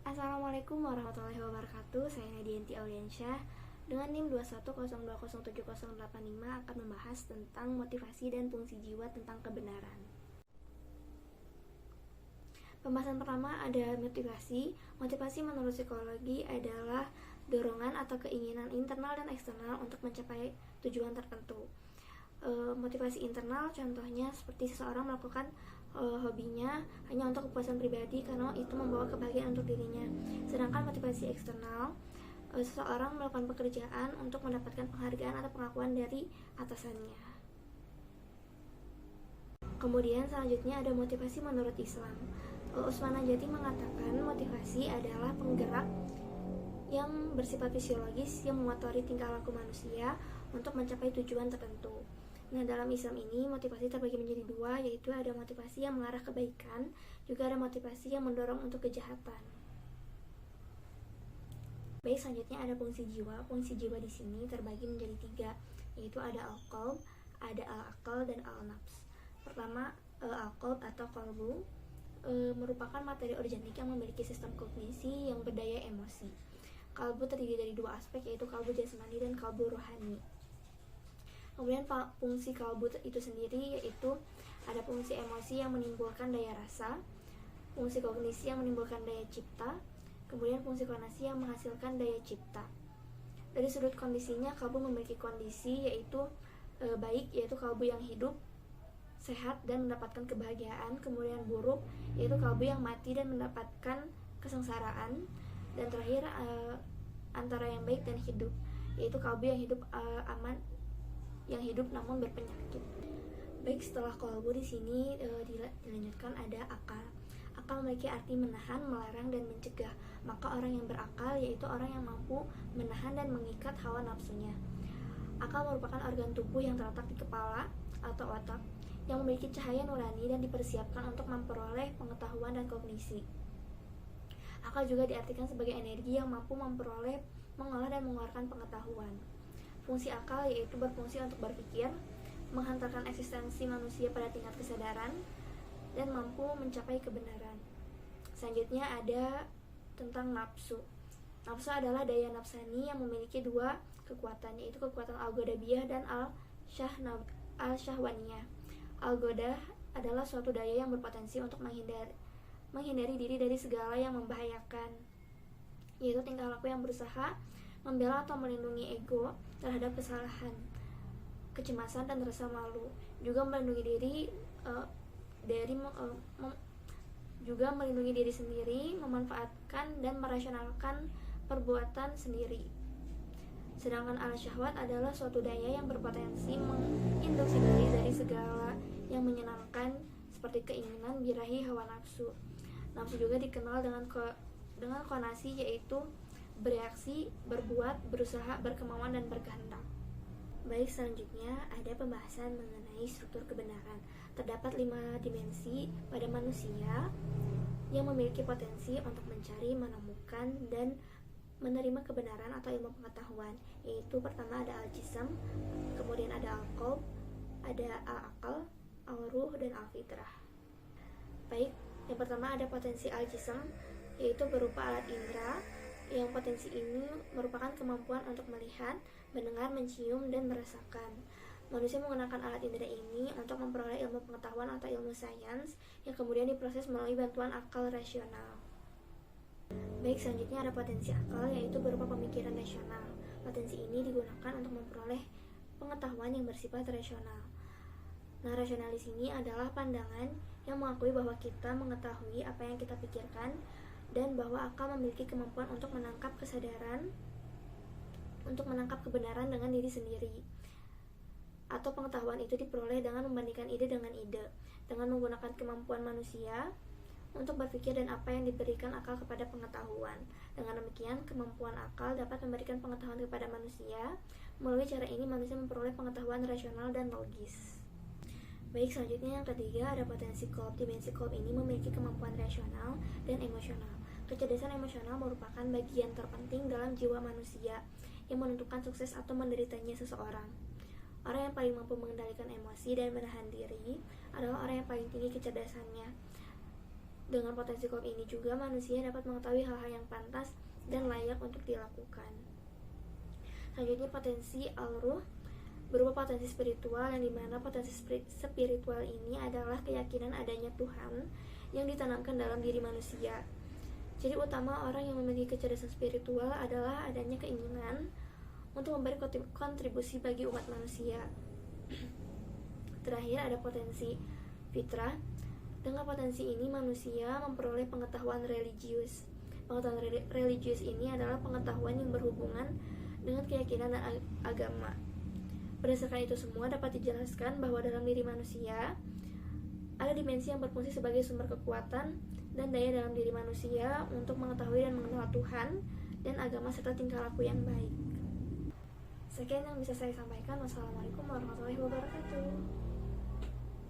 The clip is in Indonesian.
Assalamualaikum warahmatullahi wabarakatuh. Saya Nadianti Auliansyah dengan NIM 210207085 akan membahas tentang motivasi dan fungsi jiwa tentang kebenaran. Pembahasan pertama ada motivasi. Motivasi menurut psikologi adalah dorongan atau keinginan internal dan eksternal untuk mencapai tujuan tertentu. Motivasi internal contohnya seperti seseorang melakukan hobinya hanya untuk kepuasan pribadi karena itu membawa kebahagiaan untuk dirinya. Sedangkan motivasi eksternal, seseorang melakukan pekerjaan untuk mendapatkan penghargaan atau pengakuan dari atasannya. Kemudian selanjutnya ada motivasi menurut Islam. Usman Najati mengatakan motivasi adalah penggerak yang bersifat fisiologis yang memotori tingkah laku manusia untuk mencapai tujuan tertentu. Nah, dalam Islam ini motivasi terbagi menjadi dua, yaitu ada motivasi yang mengarah kebaikan, juga ada motivasi yang mendorong untuk kejahatan. Baik, selanjutnya ada fungsi jiwa. Fungsi jiwa di sini terbagi menjadi tiga, yaitu ada al-qalb, ada al-aqal, dan al-nafs. Pertama, al-qalb atau qalbu merupakan materi organik yang memiliki sistem kognisi yang berdaya emosi. Kalbu terdiri dari dua aspek, yaitu kalbu jasmani dan kalbu rohani. Kemudian fungsi kalbu itu sendiri yaitu ada fungsi emosi yang menimbulkan daya rasa, fungsi kognisi yang menimbulkan daya cipta, kemudian fungsi konasi yang menghasilkan daya cipta. Dari sudut kondisinya, kalbu memiliki kondisi yaitu baik, yaitu kalbu yang hidup, sehat dan mendapatkan kebahagiaan. Kemudian buruk, yaitu kalbu yang mati dan mendapatkan kesengsaraan. Dan terakhir antara yang baik dan hidup, yaitu kalbu yang hidup aman, yang hidup namun berpenyakit. Baik, setelah kalbu di sini dilanjutkan ada akal. Akal memiliki arti menahan, melarang, dan mencegah. Maka orang yang berakal yaitu orang yang mampu menahan dan mengikat hawa nafsunya. Akal merupakan organ tubuh yang terletak di kepala atau otak yang memiliki cahaya nurani dan dipersiapkan untuk memperoleh pengetahuan dan kognisi. Akal juga diartikan sebagai energi yang mampu memperoleh, mengolah, dan mengeluarkan pengetahuan. Fungsi akal yaitu berfungsi untuk berpikir, menghantarkan eksistensi manusia pada tingkat kesadaran, dan mampu mencapai kebenaran. Selanjutnya ada tentang nafsu. Nafsu adalah daya nafsani yang memiliki dua kekuatan, yaitu kekuatan al-ghadabiyah dan al-syahwaniyah. Al-ghadah adalah suatu daya yang berpotensi untuk menghindari diri dari segala yang membahayakan, yaitu tingkah laku yang berusaha membela atau melindungi ego terhadap kesalahan, kecemasan, dan rasa malu. Juga melindungi diri juga melindungi diri sendiri, memanfaatkan dan merasionalkan perbuatan sendiri. Sedangkan al-syahwat adalah suatu daya yang berpotensi menginduksi diri dari segala yang menyenangkan seperti keinginan, birahi, hawa nafsu. Nafsu juga dikenal dengan konasi, yaitu bereaksi, berbuat, berusaha, berkemauan, dan berkehendak. Baik, selanjutnya ada pembahasan mengenai struktur kebenaran. Terdapat 5 dimensi pada manusia yang memiliki potensi untuk mencari, menemukan, dan menerima kebenaran atau ilmu pengetahuan, yaitu pertama ada al-jism, kemudian ada al-qalb, ada al-aqal, al-ruh, dan al-fitrah. Baik, yang pertama ada potensi al-jism, yaitu berupa alat indera, yang potensi ini merupakan kemampuan untuk melihat, mendengar, mencium, dan merasakan. Manusia menggunakan alat indera ini untuk memperoleh ilmu pengetahuan atau ilmu sains yang kemudian diproses melalui bantuan akal rasional. Baik, selanjutnya ada potensi akal, yaitu berupa pemikiran rasional. Potensi ini digunakan untuk memperoleh pengetahuan yang bersifat rasional. Nah, rasional di sini adalah pandangan yang mengakui bahwa kita mengetahui apa yang kita pikirkan dan bahwa akal memiliki kemampuan untuk menangkap kesadaran, untuk menangkap kebenaran dengan diri sendiri. Atau pengetahuan itu diperoleh dengan membandingkan ide dengan ide, dengan menggunakan kemampuan manusia untuk berpikir dan apa yang diberikan akal kepada pengetahuan. Dengan demikian, kemampuan akal dapat memberikan pengetahuan kepada manusia. Melalui cara ini, manusia memperoleh pengetahuan rasional dan logis. Baik, selanjutnya yang ketiga ada potensi qalb. Dimensi qalb ini memiliki kemampuan rasional dan emosional. Kecerdasan emosional merupakan bagian terpenting dalam jiwa manusia yang menentukan sukses atau menderitanya seseorang. Orang yang paling mampu mengendalikan emosi dan menahan diri adalah orang yang paling tinggi kecerdasannya. Dengan potensi kop ini juga manusia dapat mengetahui hal-hal yang pantas dan layak untuk dilakukan. Selanjutnya potensi al-ruh berupa potensi spiritual, yang dimana potensi spiritual ini adalah keyakinan adanya Tuhan yang ditanamkan dalam diri manusia. Ciri utama orang yang memiliki kecerdasan spiritual adalah adanya keinginan untuk memberi kontribusi bagi umat manusia. Terakhir ada potensi fitrah. Dengan potensi ini manusia memperoleh pengetahuan religius. Pengetahuan religius ini adalah pengetahuan yang berhubungan dengan keyakinan dan agama. Berdasarkan itu semua dapat dijelaskan bahwa dalam diri manusia ada dimensi yang berfungsi sebagai sumber kekuatan dan daya dalam diri manusia untuk mengetahui dan mengenal Tuhan dan agama serta tingkah laku yang baik. Sekian yang bisa saya sampaikan. Wassalamualaikum warahmatullahi wabarakatuh.